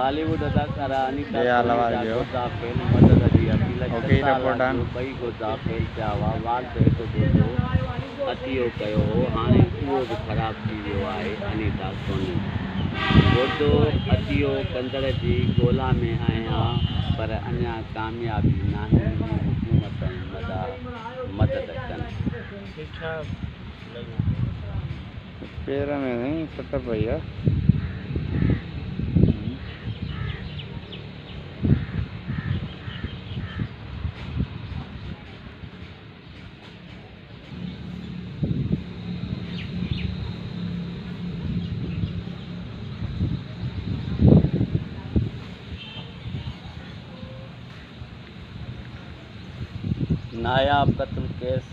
Bollywood अदाकारा अनीता जो जाफेल मदद जी अपील ओके रिपोर्टान ॿई को जाफेल थिया हुआ वाल त हिकु गोॾो अतियो कयो हो हाणे उहो बि ख़राब थी वियो आहे अनीता सोनी गोॾो अतियो कंदड़ जी ॻोल्हा में आहियां पर अञा कामयाबी नाहे हुकूमत मदद कनि पैर में नहीं सट पई है नायाब कत्ल केस